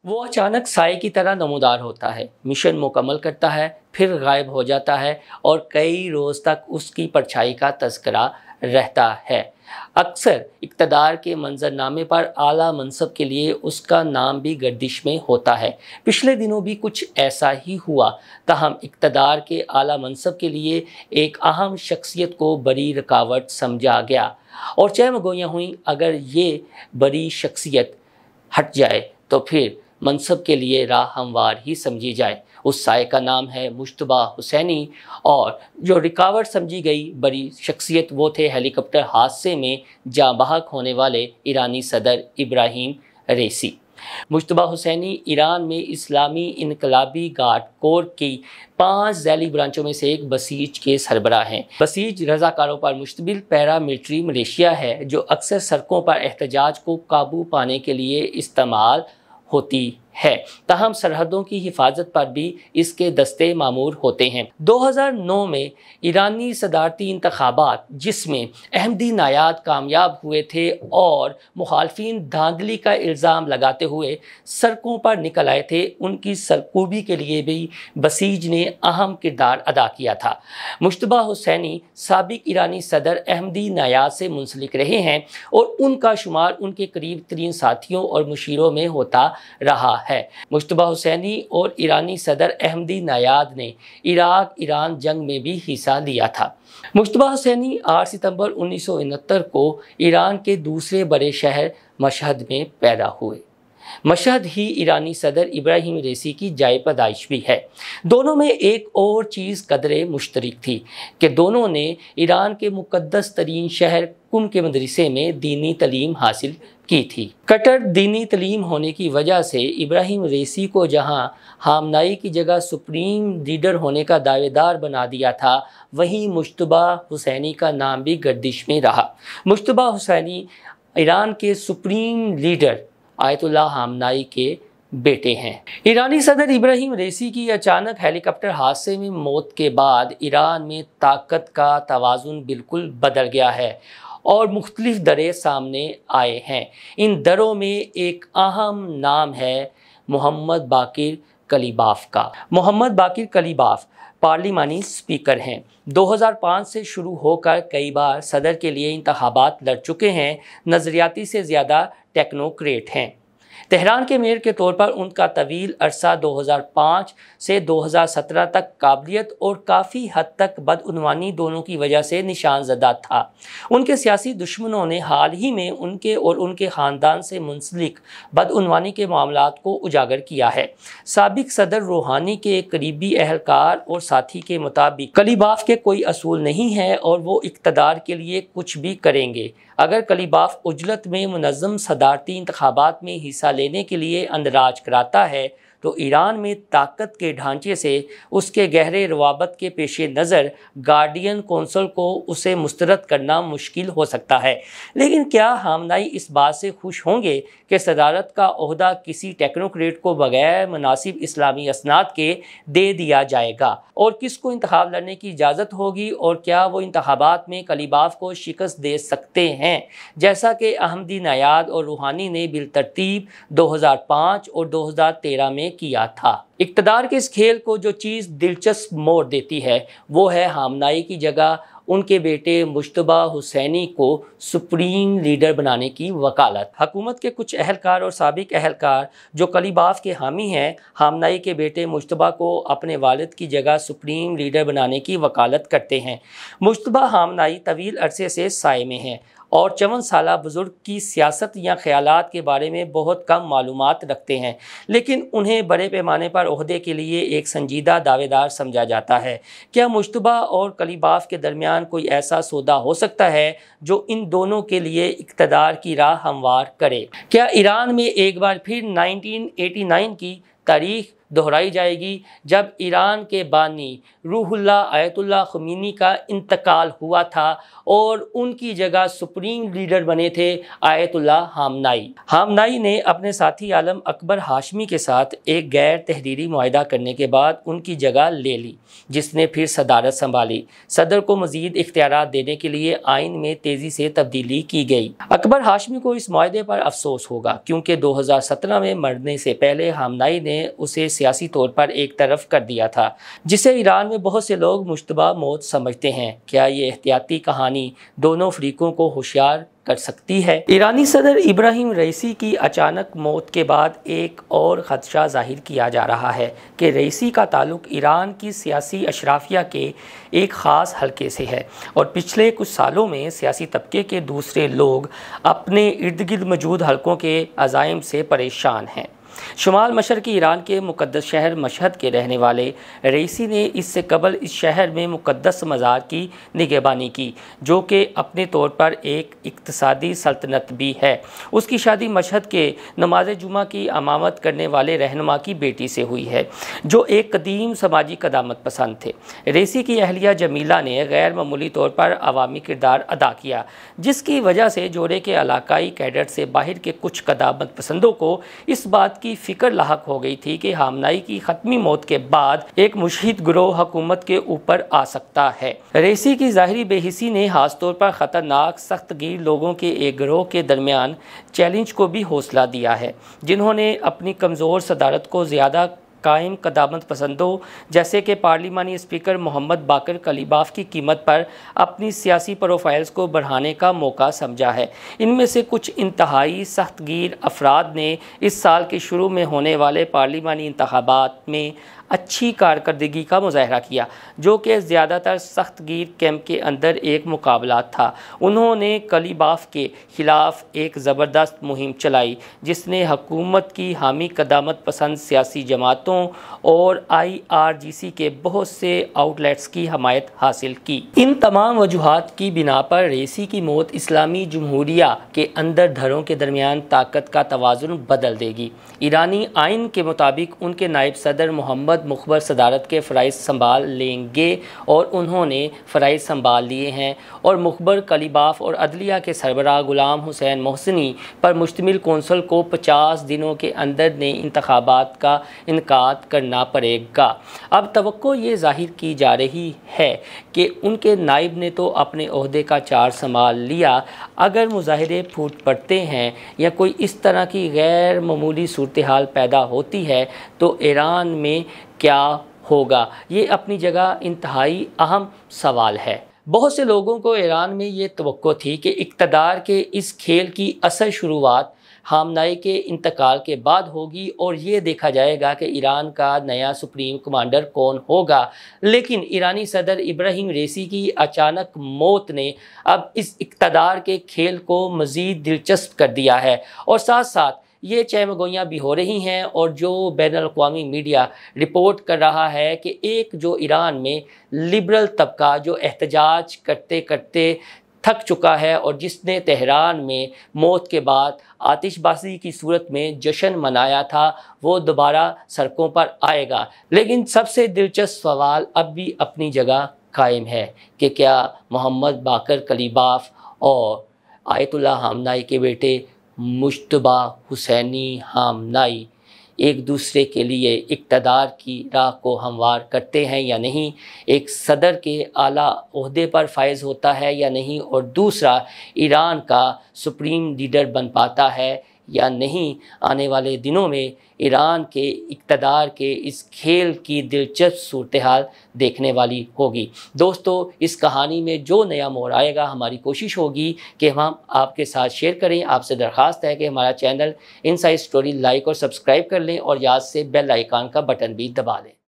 وہ اچانک سائے کی طرح نمودار ہوتا ہے، مشن مکمل کرتا ہے، پھر غائب ہو جاتا ہے اور کئی روز تک اس کی پرچھائی کا تذکرہ رہتا ہے۔ اکثر اقتدار کے منظرنامے پر اعلیٰ منصب کے لیے اس کا نام بھی گردش میں ہوتا ہے۔ پچھلے دنوں بھی کچھ ایسا ہی ہوا، تاہم اقتدار کے اعلیٰ منصب کے لیے ایک اہم شخصیت کو بڑی رکاوٹ سمجھا گیا، اور چہمگوئیاں ہوئیں اگر یہ بڑی شخصیت ہٹ جائے تو پھر منصب کے لیے راہ ہموار ہی سمجھی جائے۔ اس سائے کا نام ہے مجتبیٰ حسینی، اور جو رکاوٹ سمجھی گئی بڑی شخصیت وہ تھے ہیلی کاپٹر حادثے میں جاں بحق ہونے والے ایرانی صدر ابراہیم رئیسی۔ مجتبیٰ حسینی ایران میں اسلامی انقلابی گارڈ کور کی 5 ذیلی برانچوں میں سے ایک بسیج کے سربراہ ہیں۔ بسیج رضاکاروں پر مشتمل پیرا ملٹری ملیشیا ہے جو اکثر سڑکوں پر احتجاج کو قابو پانے کے لیے استعمال ہوتی ہے، تاہم سرحدوں کی حفاظت پر بھی اس کے دستے مامور ہوتے ہیں۔ 2009 میں ایرانی صدارتی انتخابات جس میں احمدی نژاد کامیاب ہوئے تھے اور مخالفین دھاندلی کا الزام لگاتے ہوئے سڑکوں پر نکل آئے تھے، ان کی سرکوبی کے لیے بھی بسیج نے اہم کردار ادا کیا تھا۔ مجتبیٰ حسینی سابق ایرانی صدر احمدی نژاد سے منسلک رہے ہیں اور ان کا شمار ان کے قریب ترین ساتھیوں اور مشیروں میں ہوتا رہا ہے۔ مجتبیٰ حسینی اور ایرانی صدر احمدی نژاد نے عراق ایران جنگ میں بھی حصہ لیا تھا۔ مجتبیٰ حسینی 8 ستمبر 1969 کو ایران کے دوسرے بڑے شہر مشہد میں پیدا ہوئے۔ مشہد ہی ایرانی صدر ابراہیم رئیسی کی جائے پیدائش بھی ہے۔ دونوں میں ایک اور چیز قدرے مشترک تھی کہ دونوں نے ایران کے مقدس ترین شہر قم کے مدرسے میں دینی تعلیم حاصل کی تھی۔ کٹر دینی تعلیم ہونے کی وجہ سے ابراہیم رئیسی کو جہاں خامنائی کی جگہ سپریم لیڈر ہونے کا دعوے دار بنا دیا تھا، وہیں مجتبیٰ حسینی کا نام بھی گردش میں رہا۔ مجتبیٰ حسینی ایران کے سپریم لیڈر آیت اللہ خامنائی کے بیٹے ہیں۔ ایرانی صدر ابراہیم رئیسی کی اچانک ہیلی کاپٹر حادثے میں موت کے بعد ایران میں طاقت کا توازن بالکل بدل گیا ہے اور مختلف درے سامنے آئے ہیں۔ ان دروں میں ایک اہم نام ہے محمد باقر کلیباف کا۔ محمد باقر کلیباف پارلیمانی اسپیکر ہیں۔ 2005 سے شروع ہو کر کئی بار صدر کے لیے انتخابات لڑ چکے ہیں، نظریاتی سے زیادہ ٹیکنوکریٹ ہیں۔ تہران کے میئر کے طور پر ان کا طویل عرصہ 2005 سے 2017 تک قابلیت اور کافی حد تک بدعنوانی دونوں کی وجہ سے نشان زدہ تھا۔ ان کے سیاسی دشمنوں نے حال ہی میں ان کے اور ان کے خاندان سے منسلک بدعنوانی کے معاملات کو اجاگر کیا ہے۔ سابق صدر روحانی کے ایک قریبی اہلکار اور ساتھی کے مطابق کلیباف کے کوئی اصول نہیں ہے اور وہ اقتدار کے لیے کچھ بھی کریں گے۔ اگر کلیباف عجلت میں منظم صدارتی انتخابات میں حصہ لینے کے لیے اندراج کراتا ہے تو ایران میں طاقت کے ڈھانچے سے اس کے گہرے روابط کے پیش نظر گارڈین کونسل کو اسے مسترد کرنا مشکل ہو سکتا ہے۔ لیکن کیا خامنائی اس بات سے خوش ہوں گے کہ صدارت کا عہدہ کسی ٹیکنوکریٹ کو بغیر مناسب اسلامی اسناد کے دے دیا جائے گا؟ اور کس کو انتخاب لڑنے کی اجازت ہوگی؟ اور کیا وہ انتخابات میں کلیباف کو شکست دے سکتے ہیں جیسا کہ احمدی نژاد اور روحانی نے بالترتیب 2005 اور 2013 میں کیا تھا؟ اقتدار کے اس کھیل کو جو چیز دلچسپ موڑ دیتی ہے وہ ہے خامنائی کی جگہ ان کے بیٹے مجتبیٰ حسینی کو سپریم لیڈر بنانے کی وکالت۔ حکومت کے کچھ اہلکار اور سابق اہلکار جو کلیباف کے حامی ہیں، خامنائی کے بیٹے مجتبیٰ کو اپنے والد کی جگہ سپریم لیڈر بنانے کی وکالت کرتے ہیں۔ مجتبیٰ خامنائی طویل عرصے سے سائے میں ہیں اور 54 سالہ بزرگ کی سیاست یا خیالات کے بارے میں بہت کم معلومات رکھتے ہیں، لیکن انہیں بڑے پیمانے پر عہدے کے لیے ایک سنجیدہ دعوے دار سمجھا جاتا ہے۔ کیا مجتبیٰ اور کلیباف کے درمیان کوئی ایسا سودا ہو سکتا ہے جو ان دونوں کے لیے اقتدار کی راہ ہموار کرے؟ کیا ایران میں ایک بار پھر 1989 کی تاریخ دہرائی جائے گی جب ایران کے بانی روح اللہ آیت اللہ خمینی کا انتقال ہوا تھا اور ان کی جگہ سپریم لیڈر بنے تھے آیت اللہ خامنائی۔ خامنائی نے اپنے ساتھی عالم اکبر ہاشمی کے ساتھ ایک غیر تحریری معاہدہ کرنے کے بعد ان کی جگہ لے لی، جس نے پھر صدارت سنبھالی۔ صدر کو مزید اختیارات دینے کے لیے آئین میں تیزی سے تبدیلی کی گئی۔ اکبر ہاشمی کو اس معاہدے پر افسوس ہوگا کیونکہ 2017 میں مرنے سے پہلے خامنائی نے اسے سیاسی طور پر ایک طرف کر دیا تھا، جسے ایران میں بہت سے لوگ مشتبہ موت سمجھتے ہیں۔ کیا یہ احتیاطی کہانی دونوں فریقوں کو ہوشیار کر سکتی ہے؟ ایرانی صدر ابراہیم رئیسی کی اچانک موت کے بعد ایک اور خدشہ ظاہر کیا جا رہا ہے کہ رئیسی کا تعلق ایران کی سیاسی اشرافیہ کے ایک خاص حلقے سے ہے اور پچھلے کچھ سالوں میں سیاسی طبقے کے دوسرے لوگ اپنے ارد گرد موجود حلقوں کے عزائم سے پریشان ہیں۔ شمال مشرقی ایران کے مقدس شہر مشہد کے رہنے والے رئیسی نے اس سے قبل اس شہر میں مقدس مزار کی نگہبانی کی، جو کہ اپنے طور پر ایک اقتصادی سلطنت بھی ہے۔ اس کی شادی مشہد کے نماز جمعہ کی امامت کرنے والے رہنما کی بیٹی سے ہوئی ہے، جو ایک قدیم سماجی قدامت پسند تھے۔ رئیسی کی اہلیہ جمیلہ نے غیر معمولی طور پر عوامی کردار ادا کیا، جس کی وجہ سے جوڑے کے علاقائی کیڈر سے باہر کے کچھ قدامت پسندوں کو اس بات کی فکر لاحق ہو گئی تھی کہ خامنائی کی حتمی موت کے بعد ایک مشہد گروہ حکومت کے اوپر آ سکتا ہے۔ رئیسی کی ظاہری بے حسی نے خاص طور پر خطرناک سخت گیر لوگوں کے ایک گروہ کے درمیان چیلنج کو بھی حوصلہ دیا ہے، جنہوں نے اپنی کمزور صدارت کو زیادہ قائم قدامت پسندوں جیسے کہ پارلیمانی اسپیکر محمد باقر کلیباف کی قیمت پر اپنی سیاسی پروفائلز کو بڑھانے کا موقع سمجھا ہے۔ ان میں سے کچھ انتہائی سخت گیر افراد نے اس سال کے شروع میں ہونے والے پارلیمانی انتخابات میں اچھی کارکردگی کا مظاہرہ کیا، جو کہ زیادہ تر سخت گیر کیمپ کے اندر ایک مقابلہ تھا۔ انہوں نے کلیباف کے خلاف ایک زبردست مہم چلائی، جس نے حکومت کی حامی قدامت پسند سیاسی جماعتوں اور IRGC کے بہت سے آؤٹ لیٹس کی حمایت حاصل کی۔ ان تمام وجوہات کی بنا پر رئیسی کی موت اسلامی جمہوریہ کے اندر دھڑوں کے درمیان طاقت کا توازن بدل دے گی۔ ایرانی آئین کے مطابق ان کے نائب صدر محمد مخبر صدارت کے فرائض سنبھال لیں گے اور انہوں نے فرائض سنبھال لیے ہیں، اور مخبر کلیباف اور عدلیہ کے سربراہ غلام حسین محسنی پر مشتمل کونسل کو 50 دنوں کے اندر نئے انتخابات کا انعقاد کرنا پڑے گا۔ اب توقع یہ ظاہر کی جا رہی ہے کہ ان کے نائب نے تو اپنے عہدے کا چارج سنبھال لیا، اگر مظاہرے پھوٹ پڑتے ہیں یا کوئی اس طرح کی غیر معمولی صورتحال پیدا ہوتی ہے تو ایران میں کیا ہوگا؟ یہ اپنی جگہ انتہائی اہم سوال ہے۔ بہت سے لوگوں کو ایران میں یہ توقع تھی کہ اقتدار کے اس کھیل کی اصل شروعات خامنائی کے انتقال کے بعد ہوگی اور یہ دیکھا جائے گا کہ ایران کا نیا سپریم کمانڈر کون ہوگا، لیکن ایرانی صدر ابراہیم رئیسی کی اچانک موت نے اب اس اقتدار کے کھیل کو مزید دلچسپ کر دیا ہے، اور ساتھ ساتھ یہ چہمگوئیاں بھی ہو رہی ہیں اور جو بین الاقوامی میڈیا رپورٹ کر رہا ہے کہ ایک جو ایران میں لبرل طبقہ جو احتجاج کرتے کرتے تھک چکا ہے اور جس نے تہران میں موت کے بعد آتش بازی کی صورت میں جشن منایا تھا، وہ دوبارہ سڑکوں پر آئے گا۔ لیکن سب سے دلچسپ سوال اب بھی اپنی جگہ قائم ہے کہ کیا محمد باقر کلیباف اور آیت اللہ خامنائی کے بیٹے مجتبیٰ حسینی خامنائی ایک دوسرے کے لیے اقتدار کی راہ کو ہموار کرتے ہیں یا نہیں، ایک صدر کے اعلیٰ عہدے پر فائز ہوتا ہے یا نہیں، اور دوسرا ایران کا سپریم لیڈر بن پاتا ہے یا نہیں۔ آنے والے دنوں میں ایران کے اقتدار کے اس کھیل کی دلچسپ صورتحال دیکھنے والی ہوگی۔ دوستو، اس کہانی میں جو نیا موڑ آئے گا، ہماری کوشش ہوگی کہ ہم آپ کے ساتھ شیئر کریں۔ آپ سے درخواست ہے کہ ہمارا چینل انسائیڈ اسٹوری لائک اور سبسکرائب کر لیں اور یاد سے بیل آئیکن کا بٹن بھی دبا لیں۔